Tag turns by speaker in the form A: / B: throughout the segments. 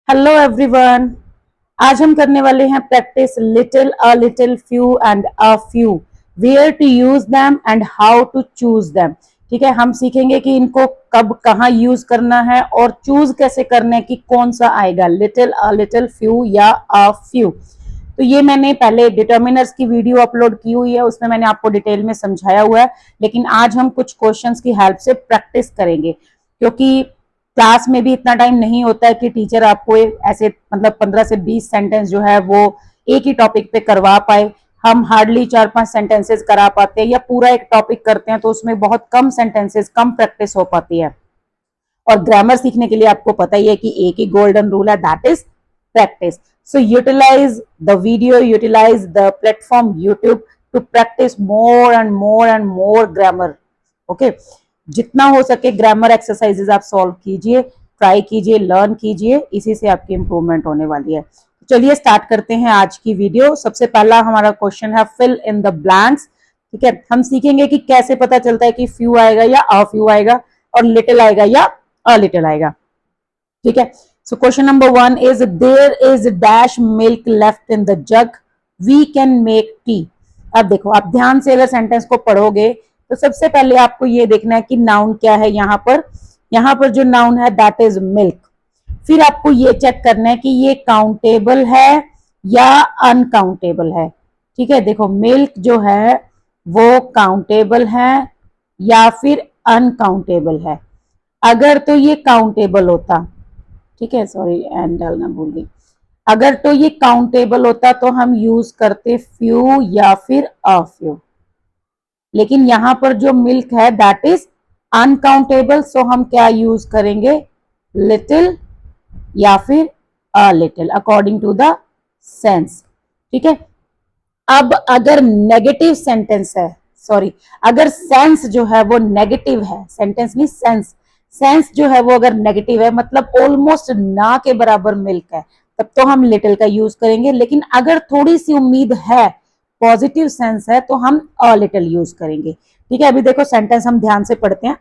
A: Hello everyone. आज हम करने वाले हैं practice little, a little, few and a few, where to use them and how to choose them. ठीक है, हम सीखेंगे कि इनको कब कहाँ यूज करना है और चूज कैसे करना है कि कौन सा आएगा, लिटिल, अ लिटिल, फ्यू या अ फ्यू। तो ये मैंने पहले डिटर्मिनर्स की वीडियो अपलोड की हुई है, उसमें मैंने आपको डिटेल में समझाया हुआ है, लेकिन आज हम कुछ क्वेश्चंस की हेल्प से प्रैक्टिस करेंगे, क्योंकि क्लास में भी इतना टाइम नहीं होता है कि टीचर आपको ऐसे मतलब 15 से 20 सेंटेंस जो है वो एक ही टॉपिक पे करवा पाए। हम हार्डली 4-5 सेंटेंसेस करा पाते हैं, या पूरा एक टॉपिक करते हैं तो उसमें बहुत कम सेंटेंसेस, कम प्रैक्टिस हो पाती है। और ग्रामर सीखने के लिए आपको पता ही है कि एक ही गोल्डन रूल है, that is practice. So utilize the video, utilize the platform YouTube to practice more and more and more grammar. Okay, जितना हो सके ग्रामर एक्सरसाइजेज आप सॉल्व कीजिए, ट्राई कीजिए, लर्न कीजिए, इसी से आपकी इंप्रूवमेंट होने वाली है। चलिए स्टार्ट करते हैं आज की वीडियो। सबसे पहला हमारा क्वेश्चन है फिल इन द ब्लैंक्स। ठीक है, हम सीखेंगे कि कैसे पता चलता है कि फ्यू आएगा या अ फ्यू आएगा, और लिटिल आएगा या अ लिटिल आएगा। ठीक है, so question number 1 is there is dash milk left in the jug, we can make tea. अब देखो, आप ध्यान से अगर सेंटेंस को पढ़ोगे तो सबसे पहले आपको ये देखना है कि नाउन क्या है। यहाँ पर जो नाउन है दैट इज मिल्क। फिर आपको ये चेक करना है कि ये काउंटेबल है या अनकाउंटेबल है। ठीक है, देखो मिल्क जो है वो काउंटेबल है या फिर अनकाउंटेबल है। अगर तो ये काउंटेबल होता, ठीक है, सॉरी एंड डालना भूल गई, अगर तो ये काउंटेबल होता तो हम यूज करते फ्यू या फिर अ फ्यू। लेकिन यहां पर जो मिल्क है दैट इज अनकाउंटेबल, सो हम क्या यूज करेंगे, लिटिल या फिर a little, according to the sense. ठीक है, अब अगर नेगेटिव सेंटेंस है, सॉरी, अगर सेंस जो है वो नेगेटिव है, सेंटेंस नहीं सेंस, सेंस जो है वो अगर नेगेटिव है, मतलब ऑलमोस्ट ना के बराबर मिल्क है, तब तो हम लिटिल का यूज करेंगे। लेकिन अगर थोड़ी सी उम्मीद है, पॉजिटिव सेंस है, तो हम अ लिटिल यूज करेंगे। ठीक है, अभी देखो सेंटेंस हम ध्यान से पढ़ते हैं।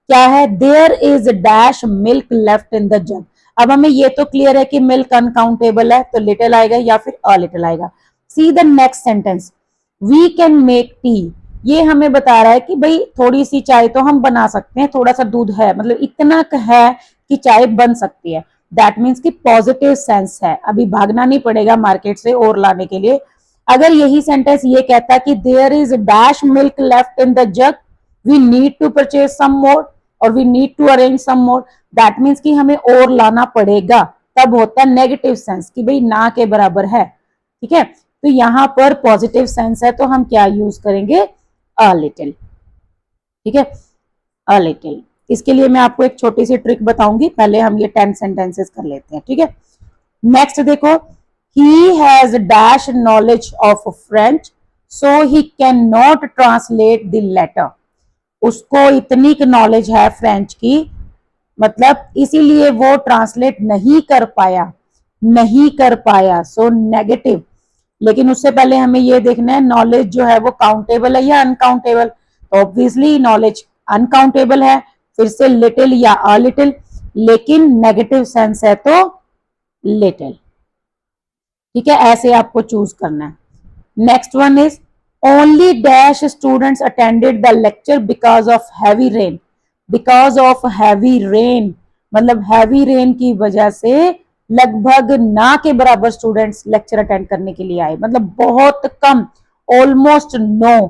A: क्या है, there is dash milk left in the jug. अब हमें ये तो क्लियर है कि मिल्क अनकाउंटेबल है, तो लिटिल आएगा या फिर अ लिटिल आएगा। See the next sentence, we can make tea. ये हमें बता रहा है कि भाई थोड़ी सी चाय तो हम बना सकते हैं, थोड़ा सा दूध है, मतलब इतना है कि चाय बन सकती है। दैट मीन्स कि पॉजिटिव सेंस है, अभी भागना नहीं पड़ेगा मार्केट से और लाने के लिए। अगर यही सेंटेंस ये कहता कि there is dash milk left in the jug, we need to purchase some more or we need to arrange some more, that means कि हमें और लाना पड़ेगा, तब होता है नेगेटिव सेंस कि भाई ना के बराबर है। ठीक है, तो यहां पर पॉजिटिव सेंस है तो हम क्या यूज करेंगे, अ लिटिल। ठीक है, अ लिटिल। इसके लिए मैं आपको एक छोटी सी ट्रिक बताऊंगी, पहले हम ये 10 सेंटेंसेस कर लेते हैं। ठीक है, नेक्स्ट देखो, he has dash knowledge of French so he can not translate the letter. उसको इतनी नॉलेज है फ्रेंच की, मतलब इसीलिए वो ट्रांसलेट नहीं कर पाया, नहीं कर पाया, सो नेगेटिव। लेकिन उससे पहले हमें ये देखना है नॉलेज जो है वो काउंटेबल है या अनकाउंटेबल, तो ऑब्वियसली नॉलेज अनकाउंटेबल है। फिर से लिटिल या अ लिटिल, लेकिन नेगेटिव सेंस है तो लिटिल। ठीक है, ऐसे आपको चूज करना है। Next one is only dash students attended the lecture because of heavy rain. Because of heavy rain मतलब हैवी रेन की वजह से लगभग ना के बराबर स्टूडेंट्स लेक्चर अटेंड करने के लिए आए, मतलब बहुत कम, ऑलमोस्ट नो।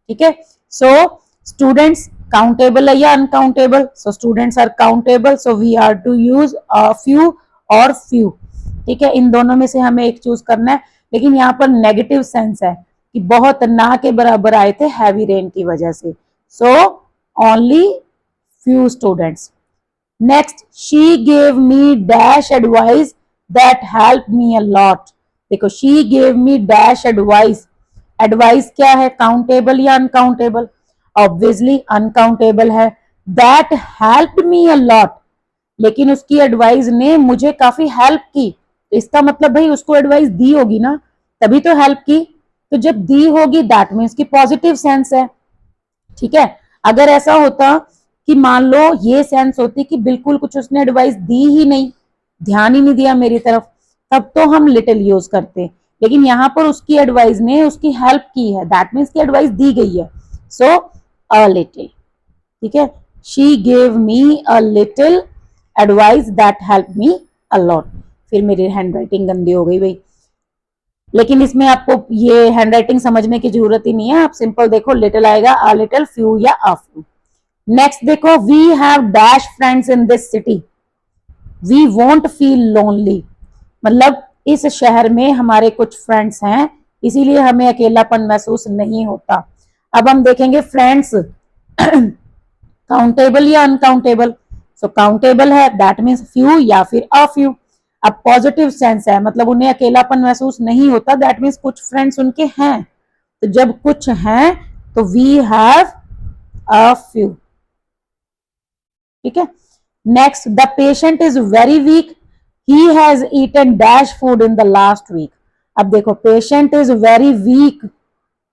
A: ठीक है, सो स्टूडेंट्स काउंटेबल है या uncountable, so students are countable, so we are to use a few और फ्यू। ठीक है, इन दोनों में से हमें एक चूज करना है। लेकिन यहाँ पर नेगेटिव सेंस है कि बहुत ना के बराबर आए थे हैवी रेन की वजह से, so only few students. Next, she gave me dash advice that help me a lot. देखो, she gave me dash advice, advice क्या है, काउंटेबल या अनकाउंटेबल, ऑब्वियसली अनकाउंटेबल है। That help me a lot, लेकिन उसकी एडवाइस ने मुझे काफी हेल्प की, तो इसका मतलब भाई उसको एडवाइस दी होगी ना, तभी तो हेल्प की। तो जब दी होगी दैट मीन्स की पॉजिटिव सेंस है। ठीक है, अगर ऐसा होता कि मान लो ये सेंस होती कि बिल्कुल कुछ उसने एडवाइस दी ही नहीं, ध्यान ही नहीं दिया मेरी तरफ, तब तो हम लिटिल यूज करते। लेकिन यहाँ पर उसकी एडवाइस ने उसकी हेल्प की है, दैट मीन्स की एडवाइस दी गई है, सो अ लिटिल। ठीक है, she gave me a little advice that help me a lot. फिर मेरी हैंड राइटिंग गंदी हो गई भाई, लेकिन इसमें आपको ये हैंडराइटिंग समझने की जरूरत ही नहीं है, आप सिंपल देखो लिटिल आएगा, अ लिटिल, फ्यू या अ फ्यू। नेक्स्ट देखो, we have dash friends in this city, we won't feel lonely, मतलब इस शहर में हमारे कुछ फ्रेंड्स हैं, इसीलिए हमें अकेलापन महसूस नहीं होता। अब हम देखेंगे फ्रेंड्स काउंटेबल या अनकाउंटेबल, सो काउंटेबल है, दैट मीन्स फ्यू या फिर अ फ्यू। अब पॉजिटिव सेंस है, मतलब उन्हें अकेलापन महसूस नहीं होता, दैट मीन्स कुछ फ्रेंड्स उनके हैं, तो जब कुछ हैं तो वी हैव अ फ्यू। ठीक है, next, the patient is very weak, he has eaten dash food in the last week. अब देखो, patient is very weak,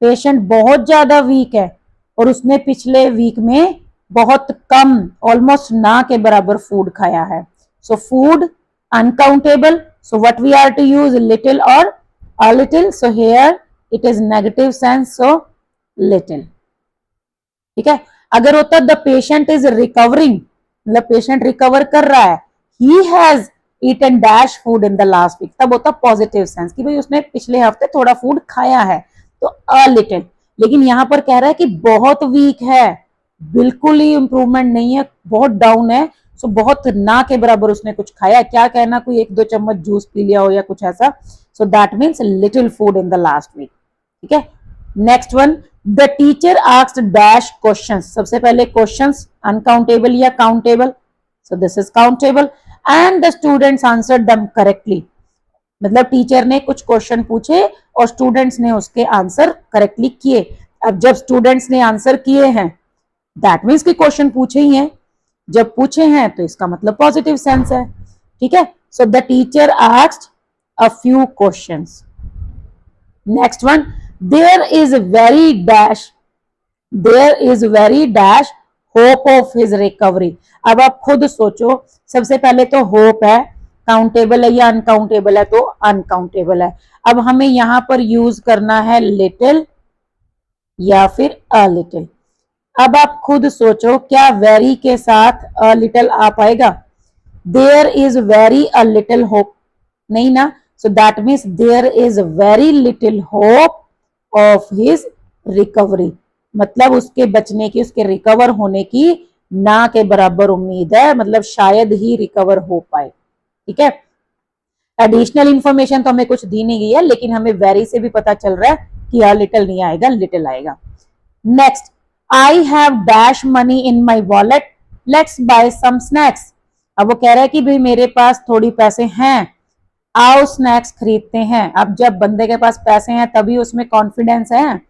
A: patient बहुत ज्यादा वीक है और उसने पिछले वीक में बहुत कम, ऑलमोस्ट ना के बराबर फूड खाया है, so food uncountable, so what we are to use, little or a little, so here it is negative sense, so little. ठीक है, अगर होता द पेशेंट इज रिकवरिंग, मतलब पेशेंट रिकवर कर रहा है, he has eaten dash food in the last week, तब होता पॉजिटिव सेंस कि भाई उसने पिछले हफ्ते थोड़ा फूड खाया है, तो अ लिटिल। लेकिन यहां पर कह रहा है कि बहुत वीक है, बिल्कुल ही इंप्रूवमेंट नहीं है, बहुत डाउन है, सो बहुत ना के बराबर उसने कुछ खाया, क्या कहना, कोई 1-2 चम्मच जूस पी लिया हो या कुछ ऐसा, so that means little food in the last week. ठीक है, next one, the teacher asked dash questions, सबसे पहले क्वेश्चंस अनकाउंटेबल या countable, so this is countable, and the students answered them correctly, मतलब टीचर ने कुछ क्वेश्चन पूछे और स्टूडेंट्स ने उसके आंसर करेक्टली किए। अब जब स्टूडेंट्स ने आंसर किए हैं, दैट मीन्स कि क्वेश्चन पूछे ही हैं, जब पूछे हैं तो इसका मतलब पॉजिटिव सेंस है। ठीक है, so the teacher asked a few questions. Next one, there is very dash, there is very dash hope of his recovery. अब आप खुद सोचो, सबसे पहले तो होप है, काउंटेबल है या अनकाउंटेबल है, तो अनकाउंटेबल है। अब हमें यहां पर यूज करना है लिटिल या फिर अ लिटिल। अब आप खुद सोचो, क्या वेरी के साथ अ लिटिल आ पाएगा, there is very a little hope, नहीं ना, so that means there is very little hope of his recovery, मतलब उसके बचने की, उसके रिकवर होने की ना के बराबर उम्मीद है, मतलब शायद ही रिकवर हो पाए। ठीक है, एडिशनल इंफॉर्मेशन तो हमें कुछ दी नहीं गई है, लेकिन हमें वेरी से भी पता चल रहा है कि यार लिटिल नहीं आएगा, लिटिल आएगा। Next, I have dash money in my wallet, let's buy some snacks. अब वो कह रहा है कि भाई मेरे पास थोड़ी पैसे हैं, आओ स्नैक्स खरीदते हैं। अब जब बंदे के पास पैसे हैं तभी उसमें कॉन्फिडेंस है,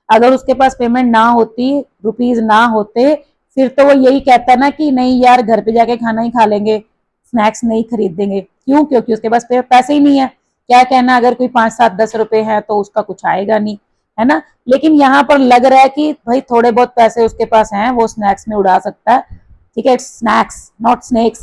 A: अगर उसके पास पेमेंट ना होती, रुपीज ना होते, फिर तो वो यही कहता ना कि नहीं यार घर पे जाके खाना ही खा लेंगे, स्नैक्स नहीं खरीदेंगे, क्यों, क्योंकि उसके पास पैसे ही नहीं है। क्या कहना, अगर कोई 5-7-10 रुपए है तो उसका कुछ आएगा नहीं, है ना। लेकिन यहाँ पर लग रहा है कि भाई थोड़े बहुत पैसे उसके पास हैं, वो स्नैक्स में उड़ा सकता है। ठीक है, it's snacks not snacks.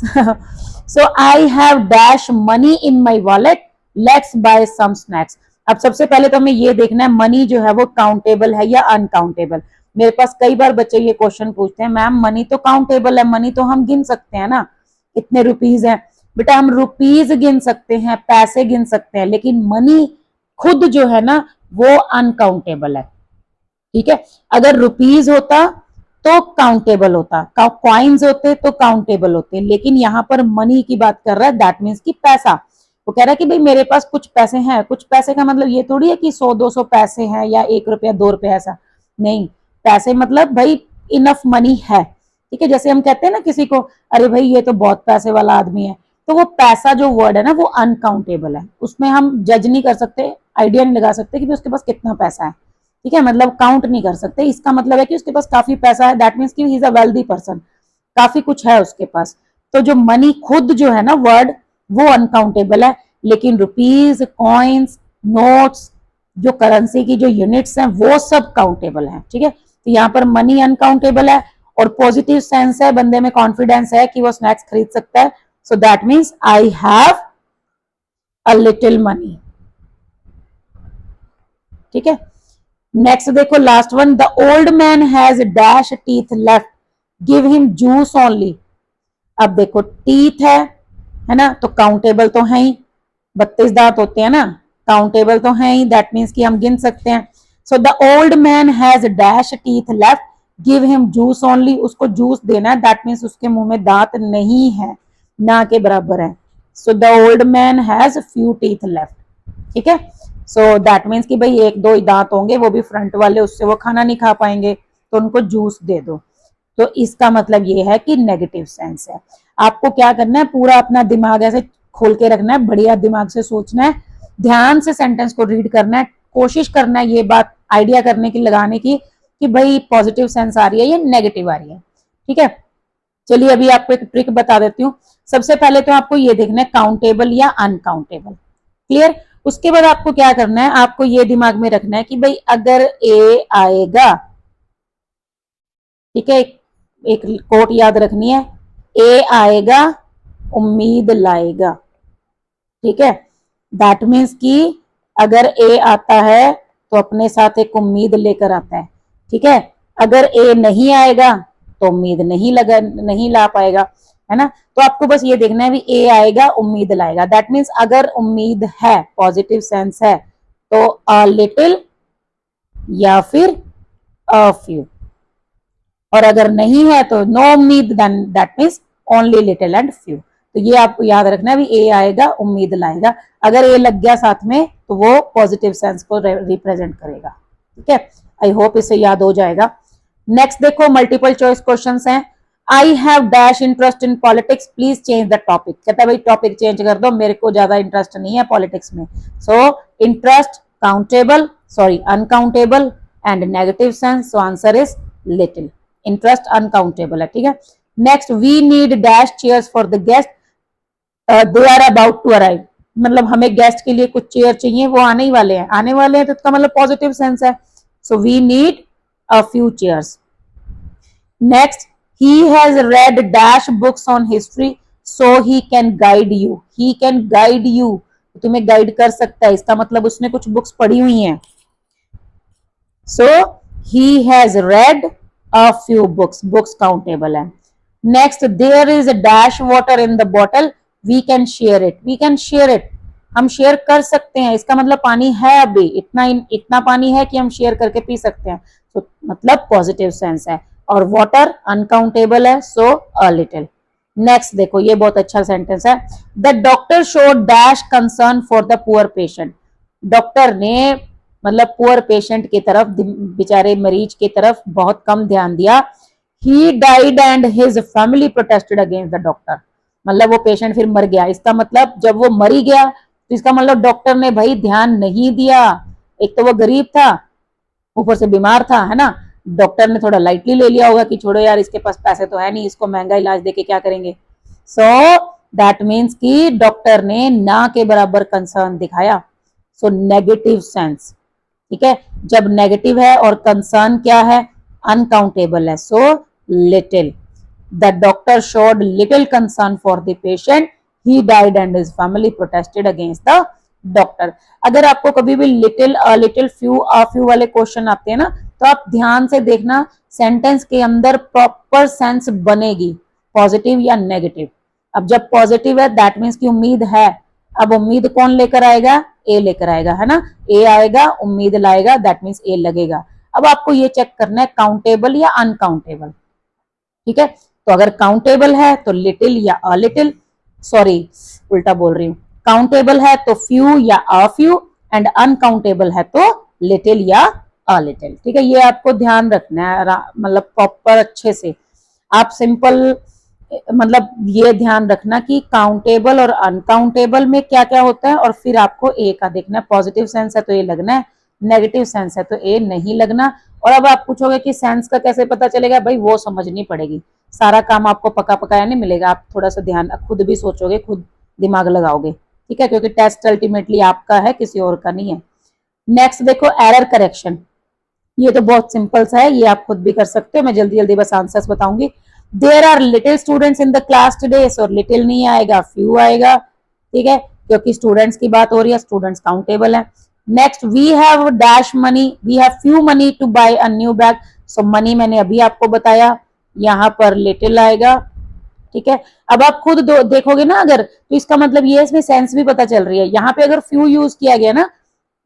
A: So I have dash money in my wallet, let's buy some snacks. अब सबसे पहले तो हमें ये देखना है मनी जो है वो काउंटेबल है या अनकाउंटेबल। मेरे पास कई बार बच्चे ये क्वेश्चन पूछते हैं, मैम मनी तो काउंटेबल है, मनी तो हम गिन सकते हैं ना, इतने रुपीज हैं। बेटा हम रुपीज गिन सकते हैं, पैसे गिन सकते हैं, लेकिन मनी खुद जो है ना वो अनकाउंटेबल है। ठीक है, अगर रुपीज होता तो काउंटेबल होता, कॉइन्स होते तो काउंटेबल होते, लेकिन यहाँ पर मनी की बात कर रहा है, दैट मीन्स की पैसा। वो कह रहा है कि भाई मेरे पास कुछ पैसे हैं, कुछ पैसे का मतलब ये थोड़ी है कि 100-200 पैसे हैं या 1 रुपया 2 रुपया, ऐसा नहीं। पैसे मतलब भाई इनफ मनी है। ठीक है, जैसे हम कहते हैं ना किसी को, अरे भाई ये तो बहुत पैसे वाला आदमी है, तो वो पैसा जो वर्ड है ना वो अनकाउंटेबल है, उसमें हम जज नहीं कर सकते, आइडिया नहीं लगा सकते कि उसके पास कितना पैसा है। ठीक है, मतलब काउंट नहीं कर सकते, इसका मतलब है कि उसके पास काफी पैसा है, दैट मीन्स कि he is a wealthy person, काफी कुछ है उसके पास। तो जो मनी खुद जो है ना वर्ड वो अनकाउंटेबल है, लेकिन रुपीज, कॉइन्स, नोट्स, जो करेंसी की जो यूनिट्स हैं वो सब काउंटेबल हैं। ठीक है, तो यहाँ पर मनी अनकाउंटेबल है और पॉजिटिव सेंस है, बंदे में कॉन्फिडेंस है कि वो स्नैक्स खरीद सकता है, So that means I have a little money. ठीक है, नेक्स्ट देखो last one, the old man has dash teeth left, give him juice only. अब देखो टीथ है ना, तो काउंटेबल तो है ही, 32 दांत होते हैं ना, काउंटेबल तो है ही, दैट मीन्स कि हम गिन सकते हैं। So the old man has dash teeth left, give him juice only, उसको जूस देना है, दैट मीन्स उसके मुंह में दांत नहीं है, ना के बराबर है। So the old man has few teeth left, ठीक है। सो दैट मीन्स कि भाई एक दो ही दांत होंगे, वो भी फ्रंट वाले, उससे वो खाना नहीं खा पाएंगे, तो उनको जूस दे दो। तो इसका मतलब ये है कि नेगेटिव सेंस है। आपको क्या करना है, पूरा अपना दिमाग ऐसे खोल के रखना है, बढ़िया दिमाग से सोचना है, ध्यान से सेंटेंस को रीड करना है, कोशिश करना है ये बात आइडिया करने की, लगाने की कि भाई पॉजिटिव सेंस आ रही है या नेगेटिव आ रही है, ठीक है। चलिए अभी आपको एक ट्रिक बता देती हूँ। सबसे पहले तो आपको ये देखना है काउंटेबल या अनकाउंटेबल, क्लियर। उसके बाद आपको क्या करना है, आपको ये दिमाग में रखना है कि भाई अगर ए आएगा, ठीक है, एक कोट याद रखनी है, ए आएगा उम्मीद लाएगा, ठीक है। दैट मीन्स कि अगर ए आता है तो अपने साथ एक उम्मीद लेकर आता है, ठीक है। अगर ए नहीं आएगा तो उम्मीद नहीं ला पाएगा, है ना। तो आपको बस ये देखना है भी ए आएगा उम्मीद लाएगा, दैट मीन्स अगर उम्मीद है, पॉजिटिव सेंस है, तो अ लिटिल या फिर अ फ्यू, और अगर नहीं है तो नो उम्मीद, then that means only little and few. तो ये आपको याद रखना है भी ए आएगा उम्मीद लाएगा, अगर ए लग गया साथ में तो वो पॉजिटिव सेंस को रिप्रेजेंट करेगा, ठीक है। आई होप इसे याद हो जाएगा। नेक्स्ट देखो मल्टीपल चॉइस क्वेश्चंस हैं। आई have dash interest in politics, please change the topic. कहता है भाई टॉपिक चेंज कर दो, मेरे को ज्यादा इंटरेस्ट नहीं है पॉलिटिक्स में। So interest countable, sorry uncountable and negative sense, so answer is little. Interest uncountable है, ठीक है। Next, we need dash chairs for the guest, they are about to arrive, मतलब हमें गेस्ट के लिए कुछ चेयर चाहिए, वो आने ही वाले हैं, आने वाले हैं, तो इसका मतलब पॉजिटिव सेंस है। So we need a few chairs. Next, he has read dash books on history so he can guide you, he can guide you, तुम्हें गाइड कर सकता है, इसका मतलब उसने कुछ बुक्स पढ़ी हुई हैं। so he has read a few books, books countable है। Next, there is a dash water in the bottle, we can share it, we can share it, हम शेयर कर सकते हैं, इसका मतलब पानी है, अभी इतना पानी है कि हम शेयर करके पी सकते हैं, तो मतलब पॉजिटिव सेंस है। और वाटर अनकाउंटेबल है, सो अ लिटिल। नेक्स्ट देखो ये बहुत अच्छा सेंटेंस है, the doctor showed dash concern for the poor patient, doctor ने मतलब पुअर पेशेंट की तरफ, बेचारे मरीज की तरफ बहुत कम ध्यान दिया। He died and his family protested against the doctor, मतलब वो पेशेंट फिर मर गया, इसका मतलब जब वो मरी गया तो इसका मतलब डॉक्टर ने भाई ध्यान नहीं दिया, एक तो वो गरीब था, ऊपर से बीमार था, है ना, डॉक्टर ने थोड़ा लाइटली ले लिया होगा कि छोड़ो यार इसके पास पैसे तो है नहीं, इसको महंगा इलाज देके क्या करेंगे। सो दैट मीन्स कि डॉक्टर ने ना के बराबर कंसर्न दिखाया, सो नेगेटिव सेंस, ठीक है। जब नेगेटिव है और कंसर्न क्या है, अनकाउंटेबल है, so little. The doctor showed little concern for the patient, he died and his family protested against the doctor। अगर आपको कभी भी little a little few a few वाले क्वेश्चन आते हैं ना, तो आप ध्यान से देखना सेंटेंस के अंदर प्रॉपर सेंस बनेगी, पॉजिटिव या नेगेटिव। अब जब पॉजिटिव है दैट मीन्स की उम्मीद है, अब उम्मीद कौन लेकर आएगा, ए लेकर आएगा, है ना, ए आएगा उम्मीद लाएगा, दैट मीन्स ए लगेगा। अब आपको ये चेक करना है काउंटेबल या अनकाउंटेबल, ठीक है। तो अगर काउंटेबल है तो लिटिल या अ लिटिल, सॉरी उल्टा बोल रही हूं, काउंटेबल है तो फ्यू या अ फ्यू, एंड अनकाउंटेबल है तो लिटिल या अ लिटिल, ठीक है। ये आपको ध्यान रखना है, मतलब प्रॉपर अच्छे से। आप सिंपल मतलब ये ध्यान रखना कि काउंटेबल और अनकाउंटेबल में क्या क्या होता है, और फिर आपको ए का देखना है, पॉजिटिव सेंस है तो ए लगना है, नेगेटिव सेंस है तो ए नहीं लगना। और अब आप पूछोगे कि सेंस का कैसे पता चलेगा, भाई वो समझनी पड़ेगी, सारा काम आपको पका पकाया नहीं मिलेगा, आप थोड़ा सा ध्यान खुद भी सोचोगे, खुद दिमाग लगाओगे, ठीक है, क्योंकि टेस्ट अल्टीमेटली आपका है, किसी और का नहीं है। नेक्स्ट देखो एरर करेक्शन, ये तो बहुत सिंपल सा है, ये आप खुद भी कर सकते हो, मैं जल्दी जल्दी बस आंसर्स बताऊंगी। There are little students in the class today, so little नहीं आएगा, फ्यू आएगा, ठीक है, क्योंकि स्टूडेंट्स की बात हो रही है, स्टूडेंट्स काउंटेबल है। Next, we have dash money, we have few money to buy a new bag, so money मैंने अभी आपको बताया, यहाँ पर लिटिल आएगा, ठीक है। अब आप खुद देखोगे ना अगर, तो इसका मतलब ये इसमें सेंस भी पता चल रही है। यहाँ पे अगर फ्यू यूज किया गया ना,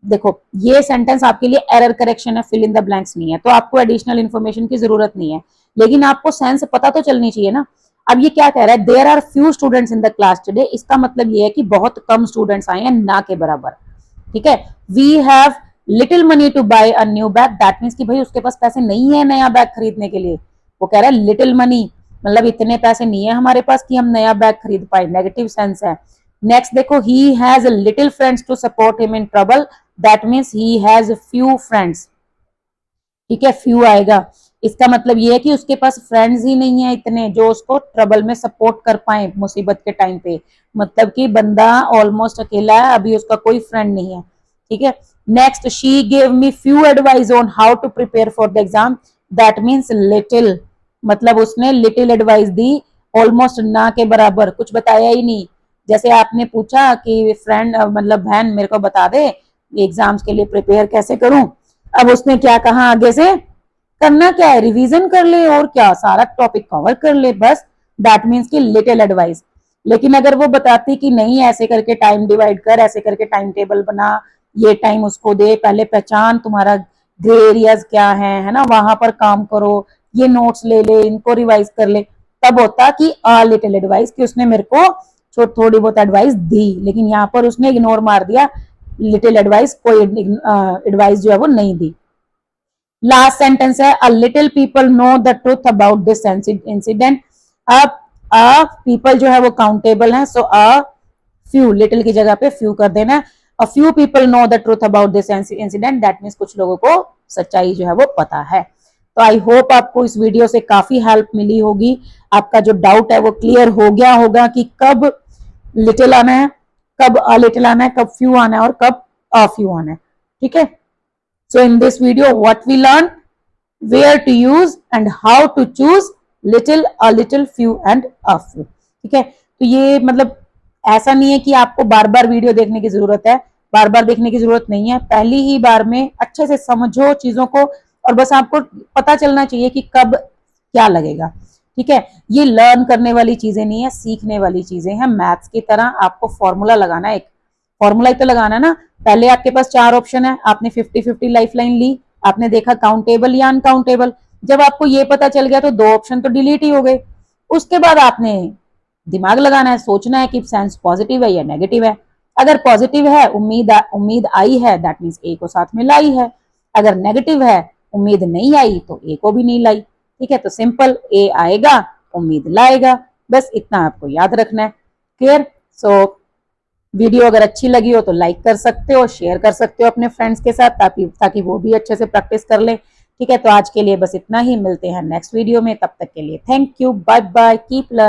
A: देखो ये सेंटेंस आपके लिए एरर करेक्शन है, फिल इन द ब्लैंक्स नहीं है, तो आपको एडिशनल इन्फॉर्मेशन की जरूरत नहीं है, लेकिन आपको सेंस पता तो चलनी चाहिए ना। अब ये क्या कह रहा है, there are few students in the class today, इसका मतलब ये है कि बहुत कम स्टूडेंट्स आए हैं, ना के बराबर, ठीक है। We have little money to buy a new bag, that means कि भाई उसके पास पैसे नहीं है नया बैग खरीदने के लिए, वो कह रहा है लिटिल मनी, मतलब इतने पैसे नहीं है हमारे पास कि हम नया बैग खरीद पाए, नेगेटिव सेंस है। नेक्स्ट देखो, he has little friends to support him in trouble, that means he has few friends, ठीक है, फ्यू आएगा, इसका मतलब ये है कि उसके पास फ्रेंड्स ही नहीं है इतने जो उसको ट्रबल में सपोर्ट कर पाए मुसीबत के टाइम पे, मतलब कि बंदा ऑलमोस्ट अकेला है, अभी उसका कोई फ्रेंड नहीं है, ठीक है। Next, she gave me few advice on how to prepare for the exam, that means little, मतलब उसने लिटिल एडवाइस दी, ऑलमोस्ट ना के बराबर, कुछ बताया ही नहीं। जैसे आपने पूछा कि फ्रेंड मतलब बहन मेरे को बता दे एग्जाम्स के लिए प्रिपेयर कैसे करूं, अब उसने क्या कहा आगे से, करना क्या है, रिवीजन कर ले और क्या, सारा टॉपिक कवर कर ले बस, दैट मीन्स की लिटिल एडवाइस। लेकिन अगर वो बताती कि नहीं ऐसे करके टाइम डिवाइड कर, ऐसे करके टाइम टेबल बना, ये टाइम उसको दे, पहले पहचान तुम्हारा ग्रे एरियाज क्या है ना, वहां पर काम करो, ये नोट्स ले ले, इनको रिवाइज कर ले, तब होता कि अ लिटिल एडवाइस, कि उसने मेरे को थोड़ी बहुत एडवाइस दी, लेकिन यहाँ पर उसने इग्नोर मार दिया, लिटिल एडवाइस, कोई एडवाइस जो है वो नहीं दी। लास्ट सेंटेंस है, a little people know the truth about this incident, अब अ पीपल जो है वो काउंटेबल है, सो अ फ्यू, लिटिल की जगह पे फ्यू कर देना है, a few people know the truth about this incident, that means कुछ लोगों को सच्चाई जो है वो पता है। तो आई होप आपको इस वीडियो से काफी हेल्प मिली होगी, आपका जो डाउट है वो क्लियर हो गया होगा कि कब लिटिल आना है, कब अ लिटिल आना है, कब फ्यू आना है और कब अ फ्यू आना है, ठीक है। So in this video, what we learn, where to use and how to choose little, a little, few and a few, ठीक है। तो ये मतलब ऐसा नहीं है कि आपको बार बार वीडियो देखने की जरूरत है, बार बार देखने की जरूरत नहीं है, पहली ही बार में अच्छे से समझो चीजों को, और बस आपको पता चलना चाहिए कि कब क्या लगेगा, ठीक है। ये लर्न करने वाली चीजें नहीं है, सीखने वाली चीजें हैं, मैथ्स की तरह आपको फॉर्मूला लगाना है, एक फॉर्मूला ही तो लगाना है ना। पहले आपके पास 4 ऑप्शन है, आपने 50-50 लाइफ लाइन ली, आपने देखा काउंटेबल या अनकाउंटेबल, जब आपको ये पता चल गया तो 2 ऑप्शन तो डिलीट ही हो गए, उसके बाद आपने दिमाग लगाना है, सोचना है कि सेंस पॉजिटिव है या नेगेटिव है, अगर पॉजिटिव है उम्मीद आई है, दैट मीन्स ए को साथ में लाई है, अगर नेगेटिव है उम्मीद नहीं आई तो ए को भी नहीं लाई, ठीक है। तो सिंपल, ए आएगा उम्मीद लाएगा, बस इतना आपको याद रखना है, क्लियर। सो वीडियो अगर अच्छी लगी हो तो लाइक कर सकते हो, शेयर कर सकते हो अपने फ्रेंड्स के साथ, ताकि वो भी अच्छे से प्रैक्टिस कर ले, ठीक है। तो आज के लिए बस इतना ही, मिलते हैं नेक्स्ट वीडियो में, तब तक के लिए thank you, bye bye, keep learning.